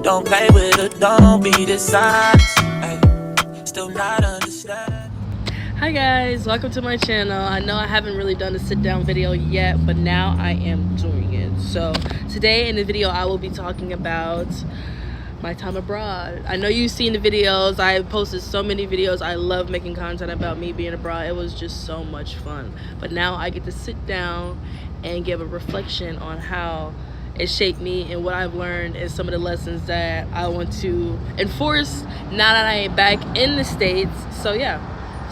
Don't play with it, don't be dishonest. Still not understand. Hi guys, welcome to my channel. I know I haven't really done a sit down video yet, but now I am doing it. So today in the video I will be talking about my time abroad. I know you've seen the videos. I posted so many videos. I love making content about me being abroad. It was just so much fun. But now I get to sit down and give a reflection on how it shaped me and what I've learned and some of the lessons that I want to enforce now that I am back in the States. So yeah.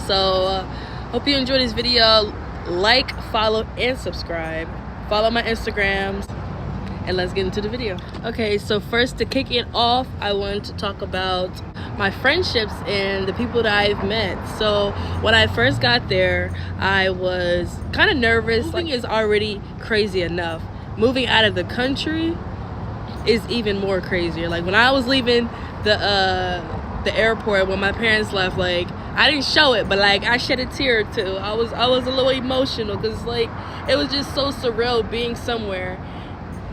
So hope you enjoy this video. Like, follow, and subscribe. Follow my Instagrams, and let's get into the video. Okay, so first, to kick it off, I want to talk about my friendships and the people that I've met. So when I first got there, I was kind of nervous. Moving is already crazy enough. Moving out of the country is even more crazier. Like when I was leaving the airport, when my parents left, like I didn't show it, but like I shed a tear or two. I was a little emotional because like it was just so surreal being somewhere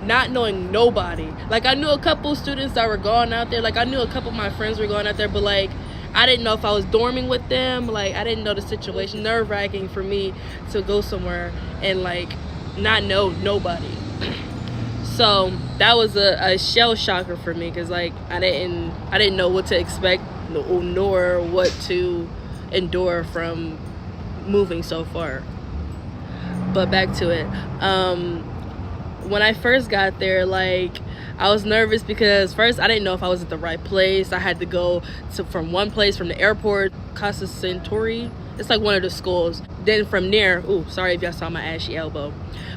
not knowing nobody. Like I knew a couple students that were going out there. Like I knew a couple of my friends were going out there, but like I didn't know if I was dorming with them. Like I didn't know the situation. Nerve-wracking for me to go somewhere and like not know nobody. So that was a shell shocker for me because like I didn't know what to expect nor what to endure from moving so far. But back to it. When I first got there, like I was nervous because first I didn't know if I was at the right place. I had to go from one place from the airport, Casa Centauri. It's like one of the schools. Then from there, ooh, sorry if y'all saw my ashy elbow.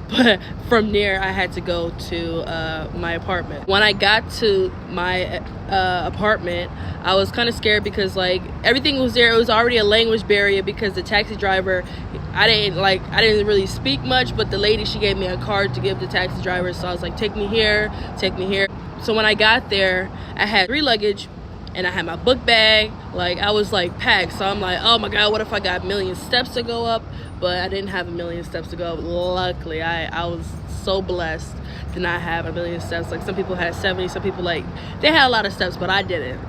But from there, I had to go to my apartment. When I got to my apartment, I was kind of scared because like everything was there. It was already a language barrier because the taxi driver, I didn't really speak much, but the lady, she gave me a card to give the taxi driver. So I was like, take me here, take me here. So when I got there, I had 3 luggage and I had my book bag. Like I was like packed. So I'm like, oh my God, what if I got a million steps to go up? But I didn't have a million steps to go. Luckily, I was so blessed to not have a million steps. Like some people had 70, some people like, they had a lot of steps, but I didn't.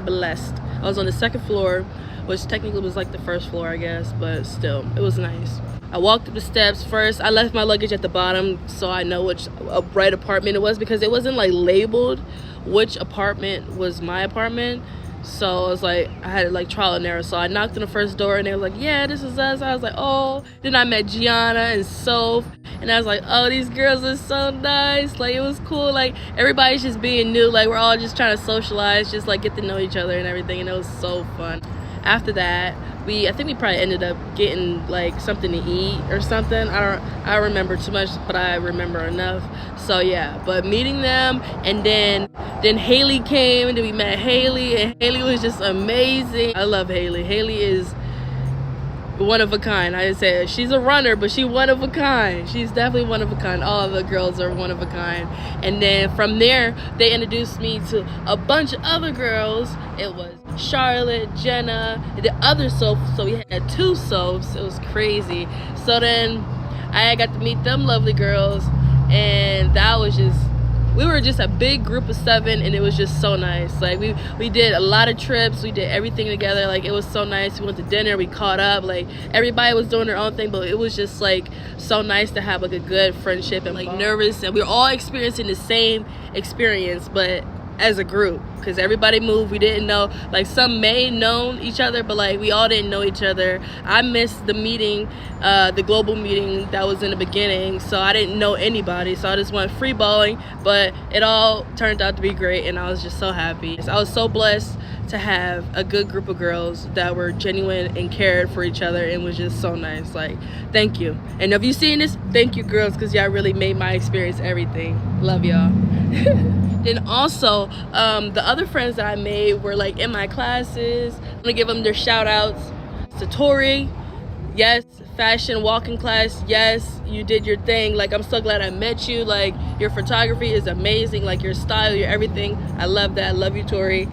Blessed. I was on the 2nd floor, which technically was like the 1st floor, I guess, but still, it was nice. I walked up the steps first. I left my luggage at the bottom so I know which right apartment it was because it wasn't like labeled which apartment was my apartment. So I was like, I had like trial and error. So I knocked on the first door and they were like, yeah, this is us. I was like, oh. Then I met Gianna and Soph. And I was like, oh, these girls are so nice. Like, it was cool. Like, everybody's just being new. Like, we're all just trying to socialize, just like get to know each other and everything. And it was so fun. After that, I think we probably ended up getting like something to eat or something. I don't remember too much, but I remember enough. So yeah, but meeting them, and then Haley came, and then we met Haley, and Haley was just amazing. I love Haley. Haley is one of a kind. I say she's a runner, but she's one of a kind. She's definitely one of a kind. All of the girls are one of a kind. And then from there, they introduced me to a bunch of other girls. It was Charlotte, Jenna, and the other Soph. So we had 2 Sophs. It was crazy. So then I got to meet them lovely girls, and that was just, we were just a big group of 7, and it was just so nice. Like we did a lot of trips, we did everything together. Like it was so nice. We went to dinner, we caught up. Like everybody was doing their own thing, but it was just like so nice to have like a good friendship and like nervous, and we were all experiencing the same experience, but as a group, because everybody moved. We didn't know, like some may known each other, but like we all didn't know each other. I missed the meeting, the global meeting that was in the beginning, so I didn't know anybody, so I just went free balling, but it all turned out to be great, and I was just so happy. I was so blessed to have a good group of girls that were genuine and cared for each other, and was just so nice. Like, thank you. And if you've seen this, thank you girls, because y'all really made my experience everything. Love y'all. Then also, the other friends that I made were like in my classes. I'm gonna give them their shout outs. To Tori, yes, fashion walking class, yes, you did your thing. Like, I'm so glad I met you. Like, your photography is amazing. Like, your style, your everything, I love that. I love you, Tori.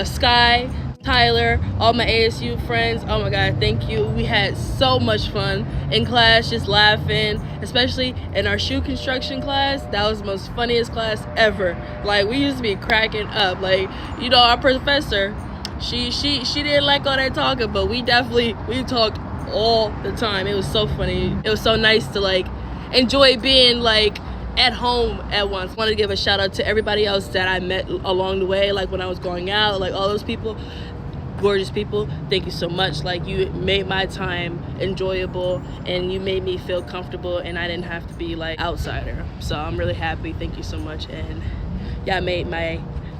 Sky Tyler, all my ASU friends, oh my god, thank you. We had so much fun in class, just laughing, especially in our shoe construction class. That was the most funniest class ever. Like, we used to be cracking up. Like, you know, our professor, she didn't like all that talking, but we talked all the time. It was so funny. It was so nice to like enjoy being like at home at once. I wanted to give a shout out to everybody else that I met along the way, like when I was going out, like all those people, gorgeous people. Thank you so much. Like, you made my time enjoyable and you made me feel comfortable, and I didn't have to be like outsider. So I'm really happy. Thank you so much. And yeah, I made my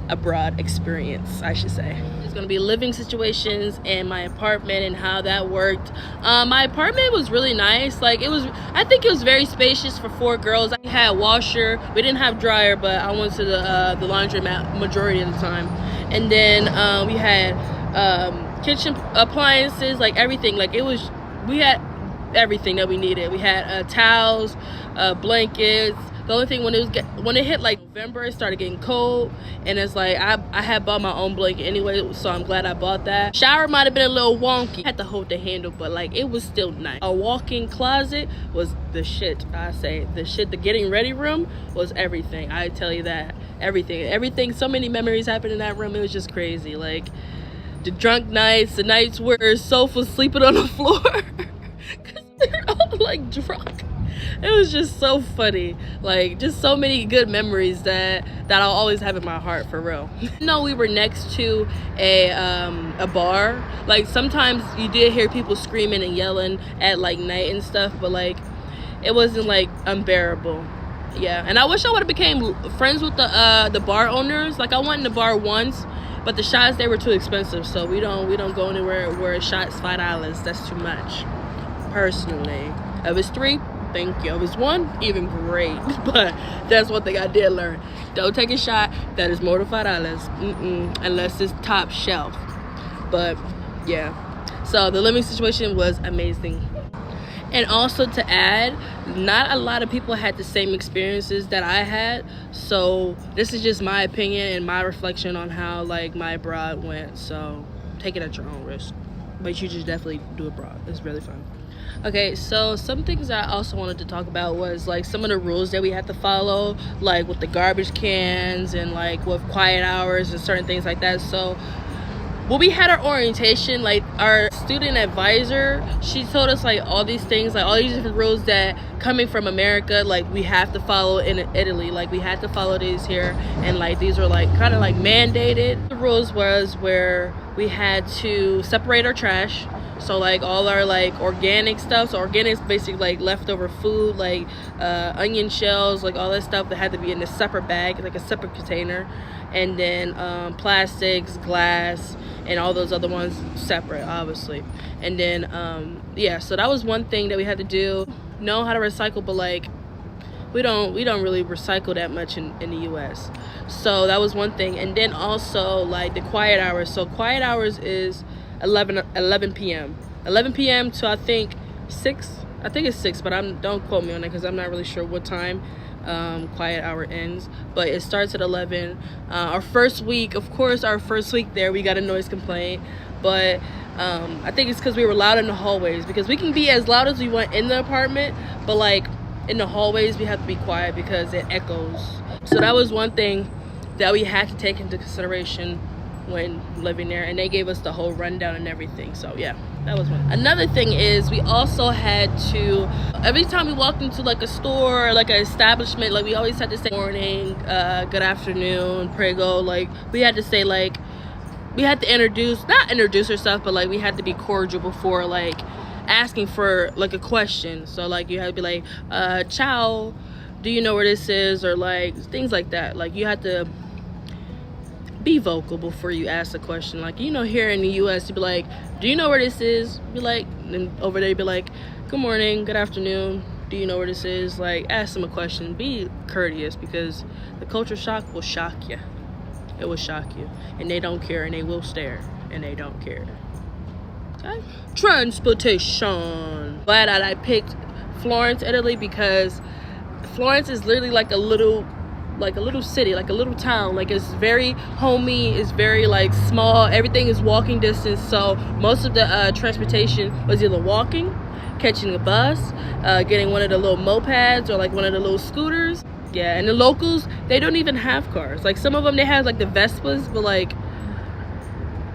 abroad experience, I should say. It's gonna be living situations and my apartment and how that worked. My apartment was really nice. Like, I think it was very spacious for 4 girls. I had a washer. We didn't have dryer, but I went to the laundromat majority of the time. And then we had kitchen appliances, like everything. Like, we had everything that we needed. We had towels, blankets. The only thing, when it hit like November, it started getting cold, and it's like I had bought my own blanket anyway, so I'm glad I bought that. Shower might have been a little wonky. I had to hold the handle, but like it was still nice. A walk-in closet was the shit. I say the shit. The getting ready room was everything. I tell you that. Everything. So many memories happened in that room. It was just crazy. Like the drunk nights, the nights where sofas sleeping on the floor because they're all like drunk. It was just so funny. Like, just so many good memories that I'll always have in my heart, for real. No, we were next to a bar. Like, sometimes you did hear people screaming and yelling at like night and stuff, but like it wasn't like unbearable. Yeah, and I wish I would have became friends with the bar owners. Like, I went in the bar once, but the shots, they were too expensive, so we don't go anywhere where a shot's $5. That's too much, personally. If it's 3, thank you. If it's 1, even great. But that's one thing I did learn. Don't take a shot that is more than $5 unless it's top shelf. But yeah, so the living situation was amazing. And also to add, not a lot of people had the same experiences that I had, so this is just my opinion and my reflection on how like my abroad went. So take it at your own risk, but you should definitely do abroad. It's really fun. Okay, so some things I also wanted to talk about was like some of the rules that we had to follow, like with the garbage cans and like with quiet hours and certain things like that. So when we had our orientation, like our student advisor, she told us like all these things, like all these different rules that coming from America, like we have to follow in Italy. Like we had to follow these here, and like these were like kind of like mandated. The rules was where we had to separate our trash. So like all our like organic stuff, so organic is basically like leftover food, like onion shells, like all that stuff that had to be in a separate bag, like a separate container. And then plastics, glass, and all those other ones separate, obviously. And then yeah, so that was one thing that we had to do. Know how to recycle, but like we don't really recycle that much in the US. So that was one thing. And then also like the quiet hours. So quiet hours is 11 p.m. 11 p.m. to I think 6. I think it's 6, but don't quote me on it because I'm not really sure what time quiet hour ends, but it starts at 11. Our first week there, we got a noise complaint, but I think it's because we were loud in the hallways, because we can be as loud as we want in the apartment, but like in the hallways we have to be quiet because it echoes. So that was one thing that we had to take into consideration when living there, and they gave us the whole rundown and everything. So yeah, that was one. Another thing is we also had to, every time we walked into like a store or like an establishment, like we always had to say morning, good afternoon, prego. Like we had to say, like we had to not introduce ourselves, but like we had to be cordial before like asking for like a question. So like you had to be like ciao, do you know where this is, or like things like that. Like you had to be vocal before you ask a question. Like, you know, here in the US, you'd be like, do you know where this is? Be like, and over there you'd be like, good morning, good afternoon, do you know where this is? Like, ask them a question. Be courteous, because the culture shock will shock you. It will shock you, and they don't care, and they will stare, and they don't care. Okay. Transportation. Glad that I picked Florence, Italy, because Florence is literally like a little city, like a little town. Like, it's very homey, it's very like small, everything is walking distance. So most of the transportation was either walking, catching a bus, getting one of the little mopeds or like one of the little scooters. Yeah, and the locals, they don't even have cars. Like, some of them, they have like the Vespas, but like,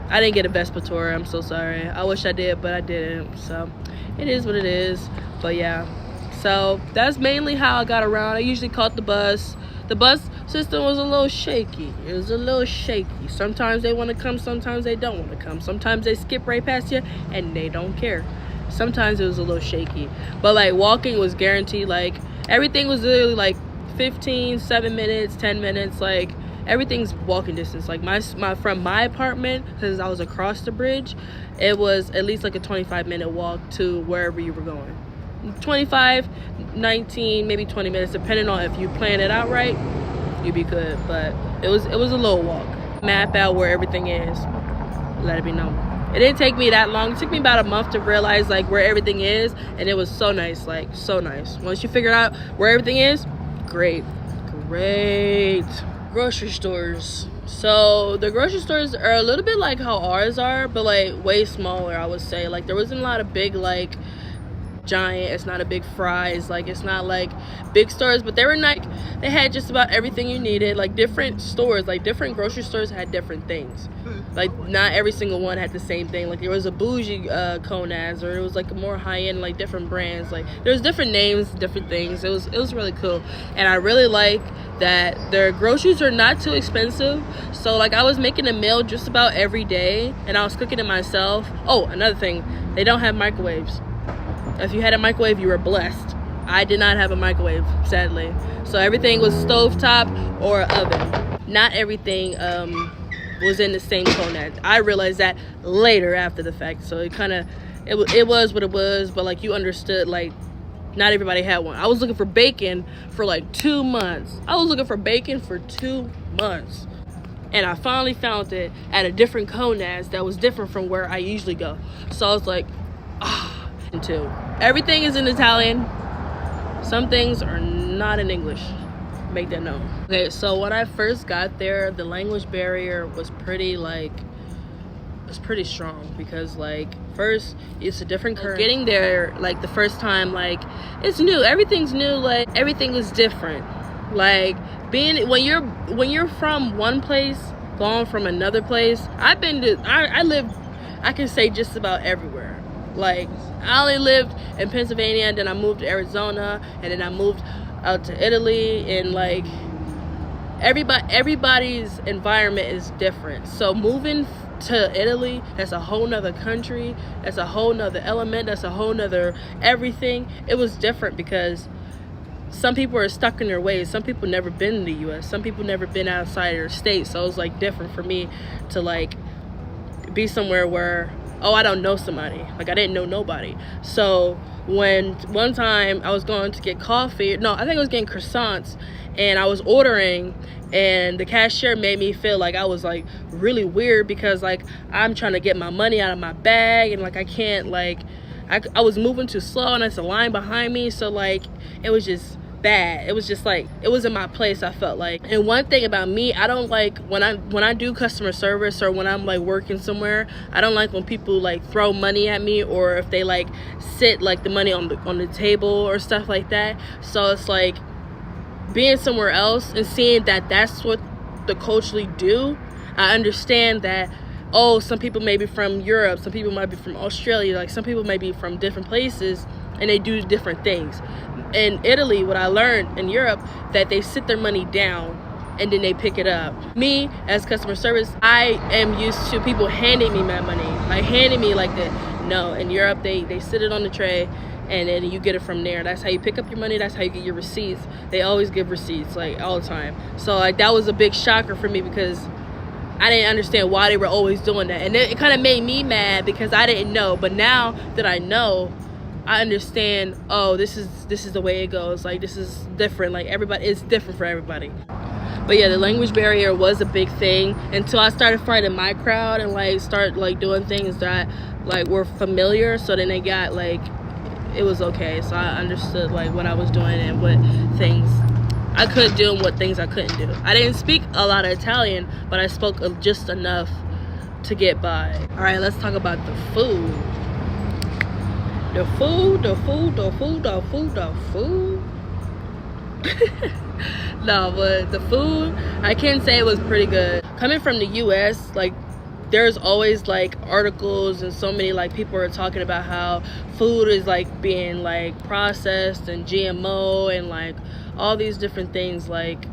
I didn't get a Vespa tour. I'm so sorry. I wish I did, but I didn't. So it is what it is. But yeah, so that's mainly how I got around. I usually caught the bus. The bus system was a little shaky. It was a little shaky. Sometimes they want to come, sometimes they don't want to come. Sometimes they skip right past you and they don't care. Sometimes it was a little shaky. But like, walking was guaranteed. Like, everything was literally like 7 minutes, 10 minutes. Like, everything's walking distance. Like, from my apartment, because I was across the bridge, it was at least like a 25-minute walk to wherever you were going. 25, 19, maybe 20 minutes, depending on if you plan it out right, you'd be good. But it was a little walk. Map out where everything is, let it be known. It didn't take me that long. It took me about a month to realize like where everything is, and it was so nice. Like, so nice. Once you figure out where everything is, great. Grocery stores. So the grocery stores are a little bit like how ours are, but like way smaller, I would say. Like, there wasn't a lot of big, like, Giant. It's not a big Fry's. Like, it's not like big stores, but they were like, they had just about everything you needed. Like, different stores, like different grocery stores had different things. Like, not every single one had the same thing. Like, there was a bougie Konaz, or it was like a more high-end, like different brands. Like, there's different names, different things. It was really cool. And I really like that their groceries are not too expensive. So like, I was making a meal just about every day, and I was cooking it myself. Oh, another thing, they don't have microwaves. If you had a microwave, you were blessed. I did not have a microwave, sadly. So everything was stovetop or oven. Not everything was in the same Konad. I realized that later after the fact. So it kind of, it was what it was, but like, you understood, like, not everybody had one. I was looking for bacon for like 2 months. And I finally found it at a different Konaz that was different from where I usually go. So I was like, too. Everything is in Italian. Some things are not in English. Make that known. Okay, so when I first got there, the language barrier was pretty strong, because like, first, it's a different currency. Getting there, like, the first time, like, it's new. Everything's new. Like, everything is different. Like, when you're from one place, going from another place. I lived, I can say, just about everywhere. Like, I only lived in Pennsylvania, and then I moved to Arizona, and then I moved out to Italy, and like, everybody's environment is different. So moving to Italy, that's a whole nother country, that's a whole nother element, that's a whole nother everything. It was different because some people are stuck in their ways. Some people never been in the US, some people never been outside their state. So it was like different for me to like be somewhere where, oh, I don't know somebody. Like, I didn't know nobody. So when one time I was going to get coffee, no, I think I was getting croissants, and I was ordering, and the cashier made me feel like I was like really weird, because like, I'm trying to get my money out of my bag, and like, I can't, like, I was moving too slow, and there's a line behind me. So like, it was just bad. It was just like, it was in my place, I felt like. And one thing about me, I don't like when I do customer service, or when I'm like working somewhere, I don't like when people like throw money at me, or if they like sit like the money on the table or stuff like that. So it's like, being somewhere else and seeing that that's what the culturally do, I understand that, oh, some people may be from Europe, some people might be from Australia, like some people may be from different places, and they do different things. In Italy, what I learned in Europe, that they sit their money down and then they pick it up. Me, as customer service, I am used to people handing me my money, like handing me like that. No, in Europe, they sit it on the tray, and then you get it from there. That's how you pick up your money. That's how you get your receipts. They always give receipts, like, all the time. So like, that was a big shocker for me, because I didn't understand why they were always doing that, and it kind of made me mad because I didn't know. But now that I know, I understand, oh, this is the way it goes. Like, this is different. Like, it's different for everybody. But yeah, the language barrier was a big thing until I started finding my crowd and like start like doing things that like were familiar. So then they got like, it was okay. So I understood like what I was doing and what things I could do and what things I couldn't do. I didn't speak a lot of Italian, but I spoke just enough to get by. All right, let's talk about the food. The food. No, but the food, I can say it was pretty good. Coming from the US, like, there's always like articles and so many like people are talking about how food is like being like processed and GMO and like all these different things, like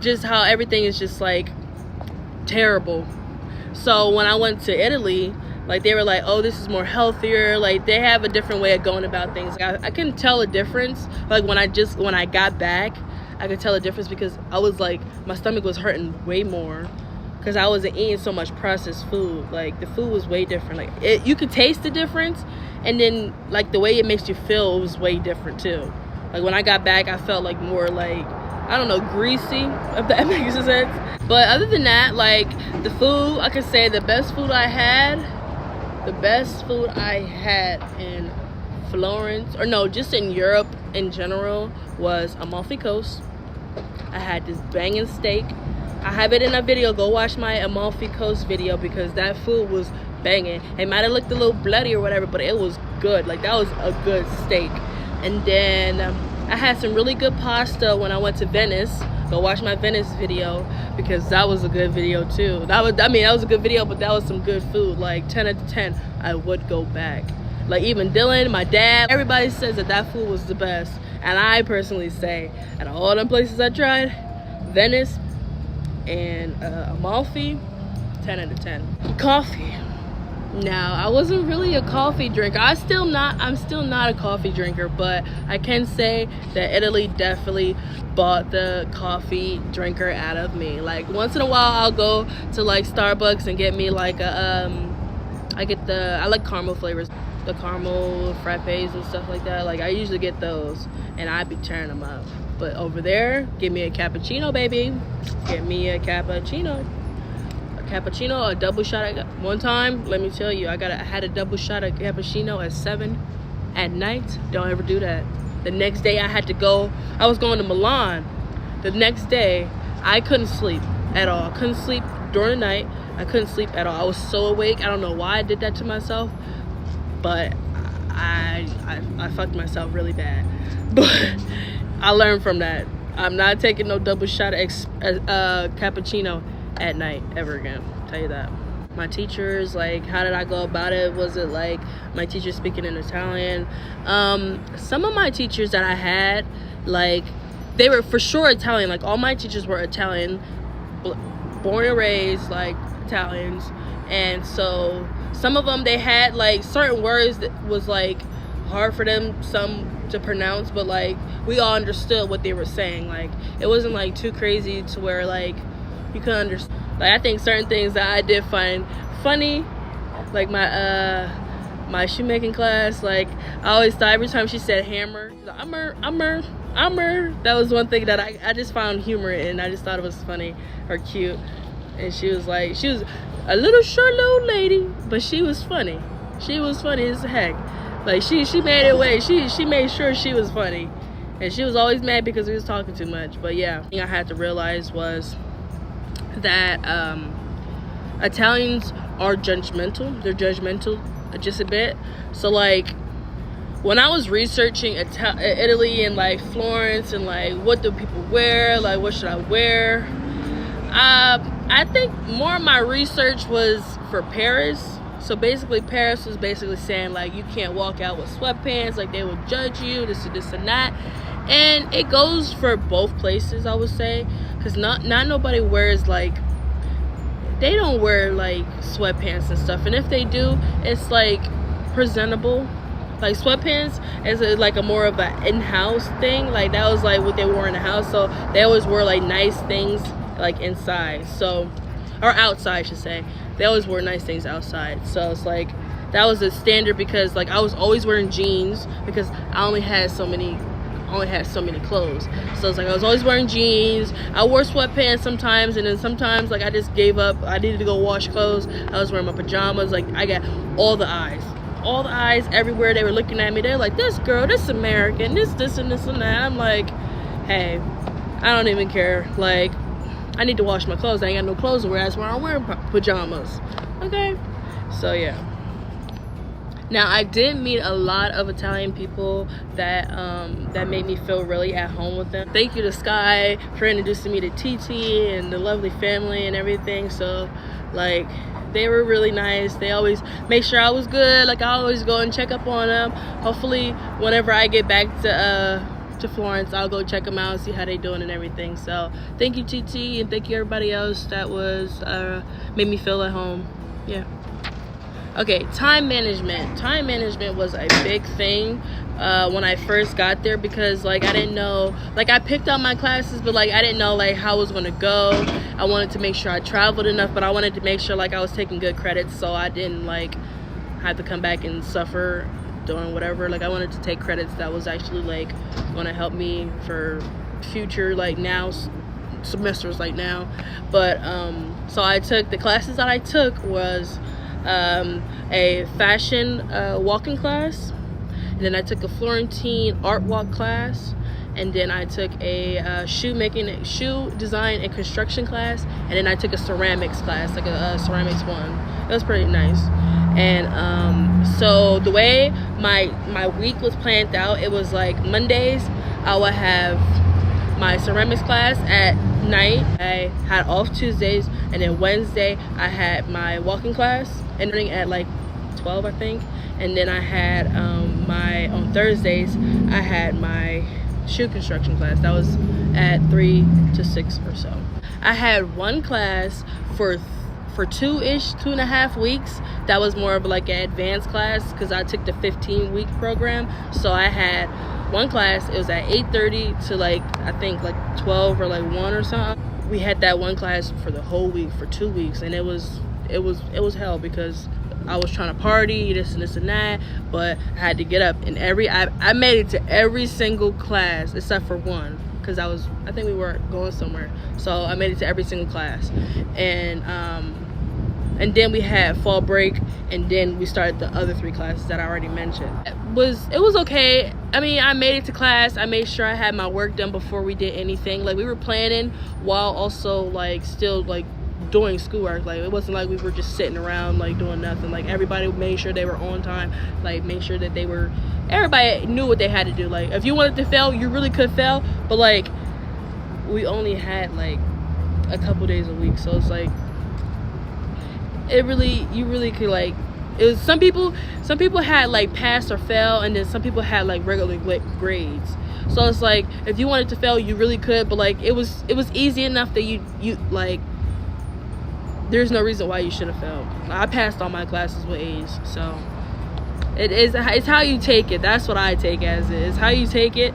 just how everything is just like terrible. So when I went to Italy, like they were like, oh, this is more healthier, like they have a different way of going about things. Like, I can tell a difference. Like when I got back, I could tell a difference because I was like, my stomach was hurting way more because I wasn't eating so much processed food. Like the food was way different. Like you could taste the difference, and then like the way it makes you feel was way different too. Like when I got back, I felt like more like, I don't know, greasy, if that makes sense. But other than that, like the food, I could say the best food I had in Florence, or no, just in Europe in general, was Amalfi Coast. I had this banging steak. I have it in a video. Go watch my Amalfi Coast video because that food was banging. It might have looked a little bloody or whatever, but it was good. Like that was a good steak. And then I had some really good pasta when I went to Venice. Go watch my Venice video because that was a good video too. That was a good video, but that was some good food. Like 10 out of 10, I would go back. Like even Dylan, my dad, everybody says that food was the best. And I personally say, out of all the places I tried, Venice and Amalfi, 10 out of 10. Coffee. Now, I wasn't really a coffee drinker. I'm still not a coffee drinker, but I can say that Italy definitely bought the coffee drinker out of me. Like once in a while I'll go to like Starbucks and get me like a I like caramel flavors, the caramel frappes and stuff like that. Like I usually get those and I be tearing them up. But over there, give me a cappuccino, baby. Get me a cappuccino. A double shot. One time, let me tell you, I had a double shot of cappuccino at 7 at night. Don't ever do that. The next day I had to go. I was going to Milan. The next day I couldn't sleep at all. Couldn't sleep during the night. I couldn't sleep at all. I was so awake. I don't know why I did that to myself, but I fucked myself really bad. But I learned from that. I'm not taking no double shot of cappuccino at night ever again. I'll tell you that. My teachers, like, how did I go about it? Was it like my teacher speaking in Italian? Some of my teachers that I had, like, they were for sure Italian. Like all my teachers were Italian, born and raised like Italians. And so some of them, they had like certain words that was like hard for them some to pronounce, but like we all understood what they were saying. Like it wasn't like too crazy to where like you could understand. Like I think certain things that I did find funny, like my shoemaking class, like I always thought every time she said hammer, that was one thing that I just found humor in. I just thought it was funny or cute. And she was a little short little lady, but she was funny. She was funny as heck. Like she made it way. She made sure she was funny, and she was always mad because we was talking too much. But yeah, the thing I had to realize was that Italians are judgmental. They're judgmental just a bit. So like when I was researching Italy and like Florence and like what do people wear, like what should I wear, I think more of my research was for Paris. So basically Paris was basically saying like you can't walk out with sweatpants, like they will judge you, this and that. And it goes for both places, I would say, because not nobody wears like, they don't wear like sweatpants and stuff, and if they do, it's like presentable. Like sweatpants is like a more of an in-house thing. Like that was like what they wore in the house, so they always wore like nice things like inside, so, or outside I should say. They always wore nice things outside. So it's like that was a standard, because like I was always wearing jeans because I only had so many clothes. So it's like I was always wearing jeans. I wore sweatpants sometimes, and then sometimes like I just gave up. I needed to go wash clothes. I was wearing my pajamas. Like I got all the eyes everywhere. They were looking at me. They're like, this girl, this American, this and this and that. I'm like, hey, I don't even care. Like, I need to wash my clothes. I ain't got no clothes to wear. That's why I'm wearing pajamas. Okay? So, yeah. Now, I did meet a lot of Italian people that that made me feel really at home with them. Thank you to Sky for introducing me to TT and the lovely family and everything. So, like, they were really nice. They always make sure I was good. Like, I always go and check up on them. Hopefully, whenever I get back to Florence, I'll go check them out, see how they doing and everything. So, thank you, TT, and thank you everybody else that was made me feel at home. Yeah. Okay, time management. Time management was a big thing when I first got there, because like I didn't know, like I picked out my classes, but like I didn't know like how I was gonna go. I wanted to make sure I traveled enough, but I wanted to make sure like I was taking good credits, so I didn't like have to come back and suffer doing whatever. Like I wanted to take credits that was actually like gonna help me for future like now semesters like now. But so I took the classes that I took was a fashion walking class, and then I took a Florentine art walk class, and then I took a shoe design and construction class, and then I took a ceramics class, like a ceramics one. It was pretty nice. And so the way my week was planned out, it was like Mondays I would have my ceramics class at night. I had off Tuesdays, and then Wednesday I had my walking class ending at like 12, I think. And then I had on Thursdays I had my shoe construction class. That was at 3 to 6 or so. I had one class for 2.5 weeks. That was more of like an advanced class, because I took the 15-week program. So I had one class, it was at 8:30 to like I think like 12 or like 1 or something. We had that one class for the whole week for 2 weeks, and it was hell, because I was trying to party, this and that, but I had to get up, and I made it to every single class except for one, because I think we were going somewhere, so I made it to every single class. And then we had fall break, and then we started the other 3 classes that I already mentioned. It was okay. I mean, I made it to class. I made sure I had my work done before we did anything. Like, we were planning while also like still like doing schoolwork. Like, it wasn't like we were just sitting around like doing nothing. Like, everybody made sure they were on time, like made sure that everybody knew what they had to do. Like, if you wanted to fail, you really could fail, but like we only had like a couple days a week, so it's like you really could like, it was some people had like pass or fail, and then some people had like regular grades. So it's like, if you wanted to fail, you really could, but like it was easy enough that you like, there's no reason why you should have failed. I passed all my classes with A's. So it's how you take it. That's what I take as it is. How you take it,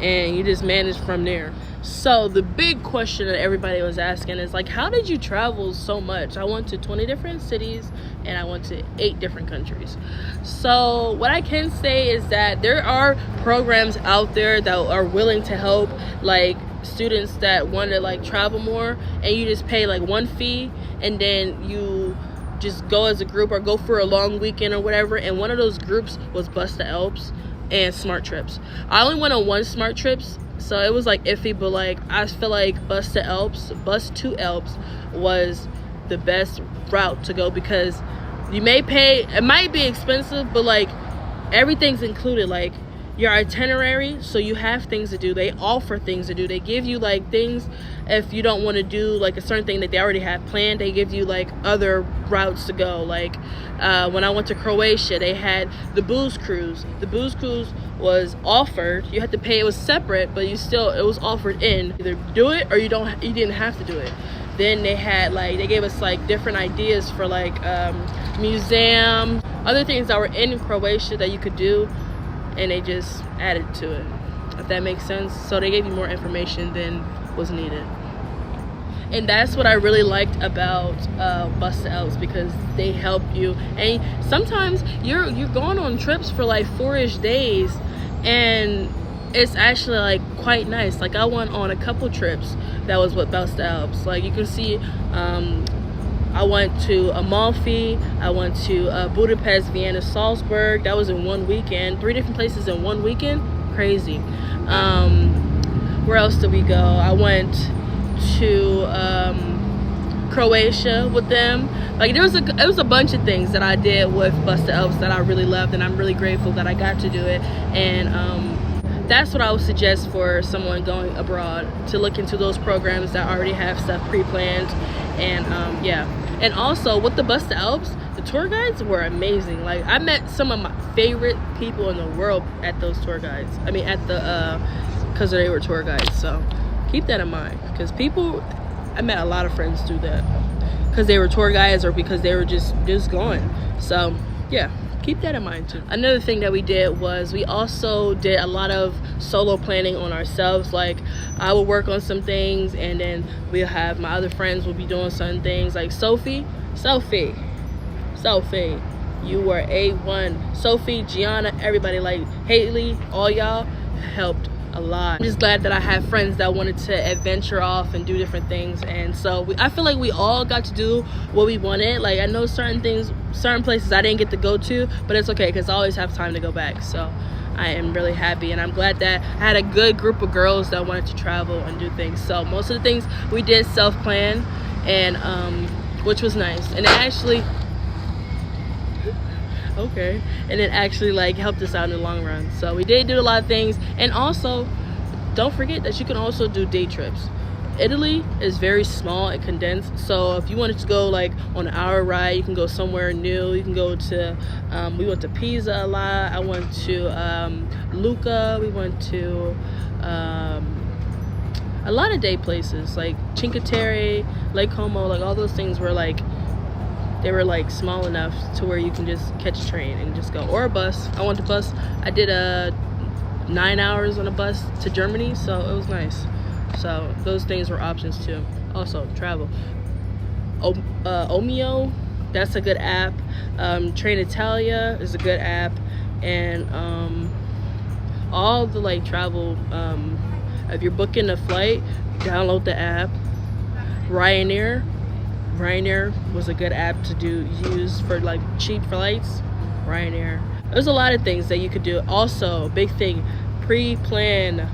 and you just manage from there. So the big question that everybody was asking is like, how did you travel so much? I went to 20 different cities, and I went to 8 different countries. So what I can say is that there are programs out there that are willing to help like students that want to like travel more, and you just pay like one fee, and then you just go as a group or go for a long weekend or whatever. And one of those groups was Bus to Alps and Smart Trips. I only went on one Smart Trips, so it was like iffy, but like I feel like Bus to Alps was the best route to go, because you may pay, it might be expensive, but like everything's included, like your itinerary, so you have things to do. They offer things to do. They give you like things if you don't want to do like a certain thing that they already have planned. They give you like other routes to go. Like when I went to Croatia, they had the booze cruise. The booze cruise was offered. You had to pay. It was separate, but it was offered in. Either do it or you didn't have to do it. Then they had like, they gave us like different ideas for like museum, other things that were in Croatia that you could do, and they just added to it, if that makes sense. So they gave you more information than was needed. And that's what I really liked about Bus to Alps, because they help you. And sometimes you're going on trips for like 4-ish days, and it's actually like quite nice. Like, I went on a couple trips that was with Bus to Alps. Like, you can see I went to Amalfi, I went to Budapest, Vienna, Salzburg. That was in one weekend. 3 different places in one weekend. Crazy. Where else did we go? I went to Croatia with them. Like it was a bunch of things that I did with Bust the Elves that I really loved, and I'm really grateful that I got to do it. And that's what I would suggest for someone going abroad, to look into those programs that already have stuff pre-planned. And yeah, and also with the Bust the Elves, the tour guides were amazing. Like I met some of my favorite people in the world at those tour guides. I mean at the because they were tour guides. So keep that in mind, because I met a lot of friends through that, because they were tour guides or because they were just going. So yeah, keep that in mind too. Another thing that we did was we also did a lot of solo planning on ourselves. Like I would work on some things, and then we'll have my other friends will be doing some things. Like Sophie, you were A1. Sophie, Gianna, everybody, like Haley, all y'all helped a lot. I'm just glad that I have friends that wanted to adventure off and do different things, and so I feel like we all got to do what we wanted. Like I know certain places I didn't get to go to, but it's okay because I always have time to go back. So I am really happy, and I'm glad that I had a good group of girls that wanted to travel and do things. So most of the things we did self-plan, and which was nice, and it actually like helped us out in the long run. So we did do a lot of things. And also don't forget that you can also do day trips. Italy is very small and condensed, so if you wanted to go like on an hour ride, you can go somewhere new. You can go to we went to Pisa a lot. I went to Lucca. We went to a lot of day places like Cinque Terre, Lake Como. Like all those things were like, they were like small enough to where you can just catch a train and just go, or a bus. I went to bus. I did 9 hours on a bus to Germany, so it was nice. So those things were options too. Also travel. Omio, that's a good app. Train Italia is a good app, and all the like travel. If you're booking a flight, download the app. Ryanair was a good app to use for like cheap flights. Ryanair. There's a lot of things that you could do. Also, big thing, pre-plan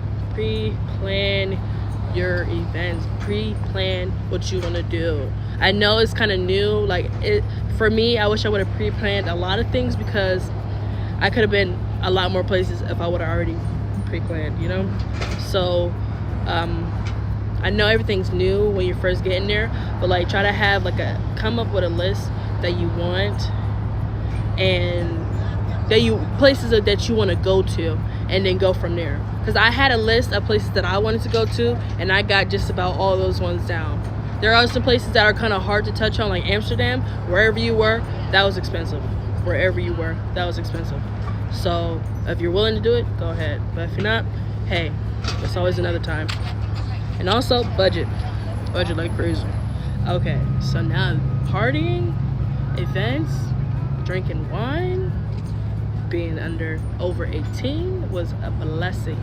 your events. Pre-plan what you want to do. I know it's kind of new. Like for me, I wish I would have pre-planned a lot of things, because I could have been a lot more places if I would have already pre-planned, you know. So I know everything's new when you're first getting there, but like try to have like come up with a list that you want, and places that you want to go to, and then go from there. Because I had a list of places that I wanted to go to, and I got just about all those ones down. There are some places that are kind of hard to touch on, like Amsterdam. Wherever you were, that was expensive. So if you're willing to do it, go ahead. But if you're not, hey, it's always another time. And also budget like crazy. Okay, so now partying, events, drinking wine, being over 18 was a blessing,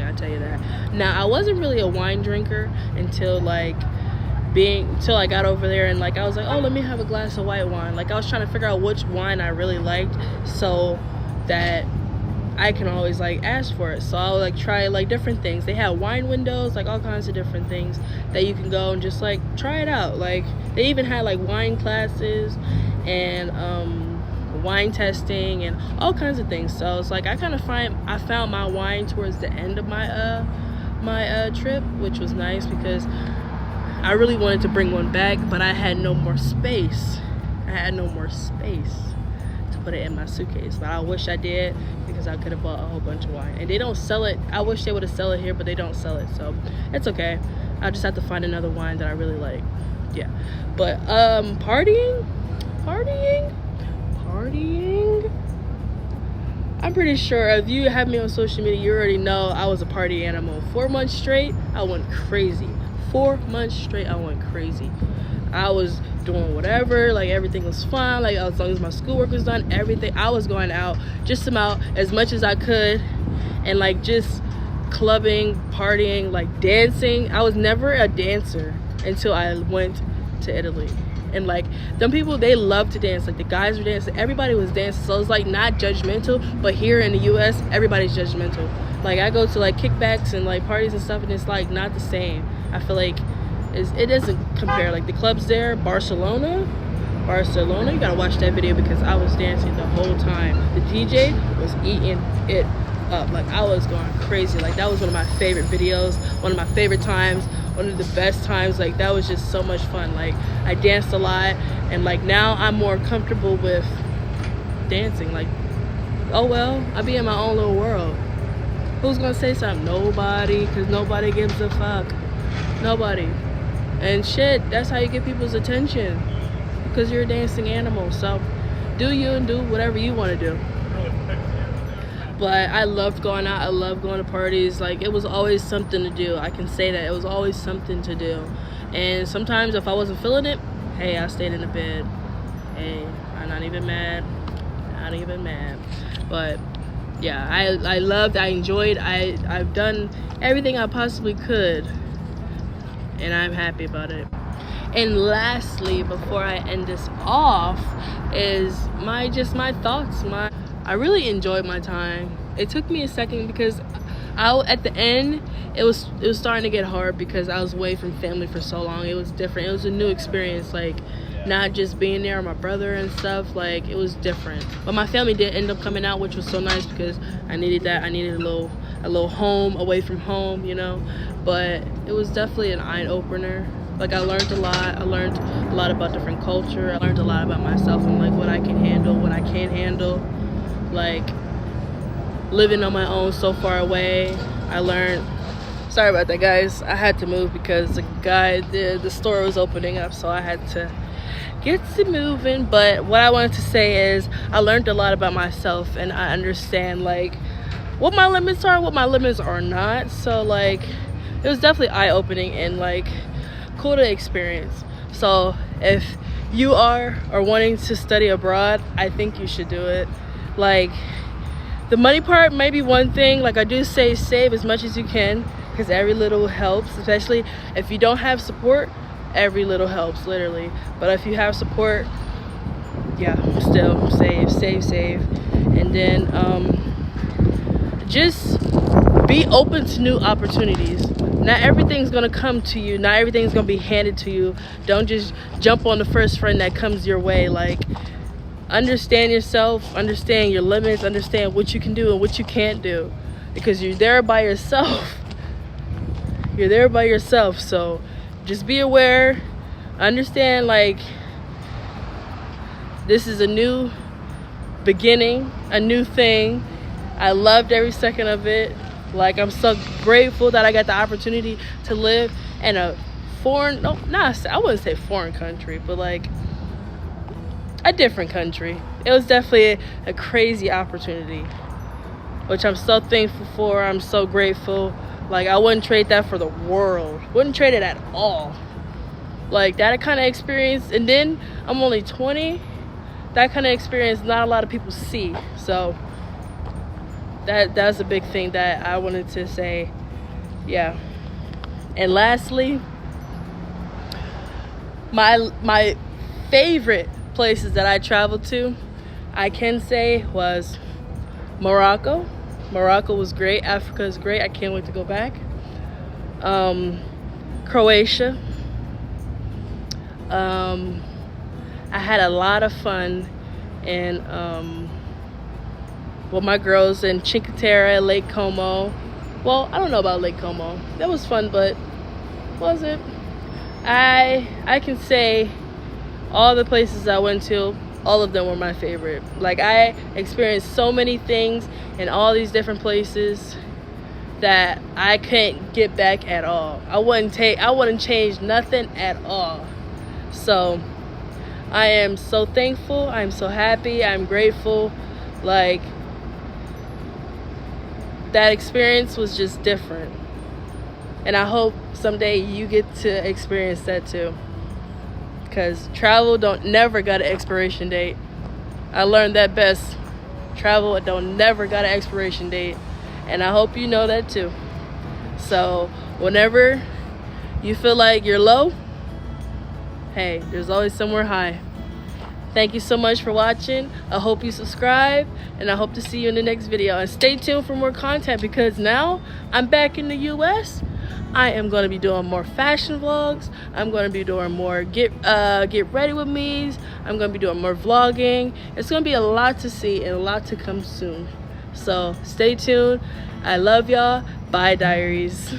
I tell you that. Now I wasn't really a wine drinker until I got over there, and like I was like, oh, let me have a glass of white wine. Like I was trying to figure out which wine I really liked, so that I can always like ask for it. So I'll like try like different things. They have wine windows, like all kinds of different things that you can go and just like try it out. Like they even had like wine classes and wine testing and all kinds of things. So it's like I found my wine towards the end of my my trip, which was nice, because I really wanted to bring one back, but I had no more space. To put it in my suitcase. But I wish I did, because I could have bought a whole bunch of wine. And they don't sell it. I wish they would have sell it here, but they don't sell it. So it's okay. I'll just have to find another wine that I really like. Yeah. But partying. I'm pretty sure if you have me on social media, you already know I was a party animal. 4 months straight, I went crazy. 4 months straight, I went crazy. I was doing whatever, like everything was fine, like as long as my schoolwork was done, everything. I was going out just about as much as I could, and like just clubbing, partying, like dancing. I was never a dancer until I went to Italy, And like them people, they love to dance. Like the guys were dancing, everybody was dancing. So it's like not judgmental. But here in the US, everybody's judgmental. Like I go to like kickbacks and like parties and stuff, and it's like not the same. I feel like it doesn't compare. Like the clubs there, Barcelona, you gotta watch that video because I was dancing the whole time. The DJ was eating it up. Like I was going crazy. Like that was one of my favorite videos, one of my favorite times, one of the best times. Like that was just so much fun. Like I danced a lot, and like now I'm more comfortable with dancing. Like, oh well, I be in my own little world. Who's gonna say something? Nobody, because nobody gives a fuck. Nobody. And shit, that's how you get people's attention, because you're a dancing animal. So do you and do whatever you want to do. But I loved going out. I loved going to parties. Like it was always something to do. I can say that it was always something to do. And sometimes if I wasn't feeling it, hey, I stayed in the bed. Hey, I'm not even mad. But yeah, I loved, I enjoyed, I've done everything I possibly could, and I'm happy about it. And lastly, before I end this off, is my thoughts. I really enjoyed my time. It took me a second because at the end it was starting to get hard because I was away from family for so long. It was different. It was a new experience. Like not just being there with my brother and stuff. Like it was different. But my family did end up coming out, which was so nice because I needed that. I needed a little home away from home, you know. But it was definitely an eye opener. Like I learned a lot. I learned a lot about different culture. I learned a lot about myself and like what I can handle, what I can't handle. Like living on my own so far away, I learned. Sorry about that, guys. I had to move because the store was opening up, so I had to get to moving. But what I wanted to say is I learned a lot about myself, and I understand like what my limits are, what my limits are not. So like it was definitely eye-opening and like cool to experience. So if you are or wanting to study abroad, I think you should do it. Like the money part may be one thing. Like I do say save as much as you can, because every little helps, especially if you don't have support. Every little helps, literally. But if you have support, yeah, still save. And then just be open to new opportunities. Not everything's gonna come to you. Not everything's gonna be handed to you. Don't just jump on the first friend that comes your way. Like understand yourself, understand your limits, understand what you can do and what you can't do, because you're there by yourself. So just be aware, understand like this is a new beginning, a new thing. I loved every second of it. Like I'm so grateful that I got the opportunity to live in a I wouldn't say foreign country, but like a different country. It was definitely a crazy opportunity, which I'm so thankful for. I'm so grateful. Like I wouldn't trade that for the world. Wouldn't trade it at all. Like that kind of experience, and then I'm only 20. That kind of experience not a lot of people see. So that's a big thing that I wanted to say. Yeah. And lastly, my favorite places that I traveled to, I can say, was Morocco. Morocco was great. Africa is great. I can't wait to go back. Croatia. I had a lot of fun in with my girls in Cinque Terre, Lake Como. Well, I don't know about Lake Como. That was fun, but was it? I can say all the places I went to, all of them were my favorite. Like I experienced so many things in all these different places that I couldn't get back at all. I wouldn't change nothing at all. So I am so thankful. I'm so happy. I'm grateful. Like that experience was just different. And I hope someday you get to experience that too. Because travel never got an expiration date. I learned that best. Travel never got an expiration date. And I hope you know that too. So whenever you feel like you're low, hey, there's always somewhere high. Thank you so much for watching. I hope you subscribe, and I hope to see you in the next video. And stay tuned for more content, because now I'm back in the US. I am going to be doing more fashion vlogs. I'm going to be doing more get ready with me's. I'm going to be doing more vlogging. It's going to be a lot to see and a lot to come soon. So stay tuned. I love y'all. Bye, Diaries.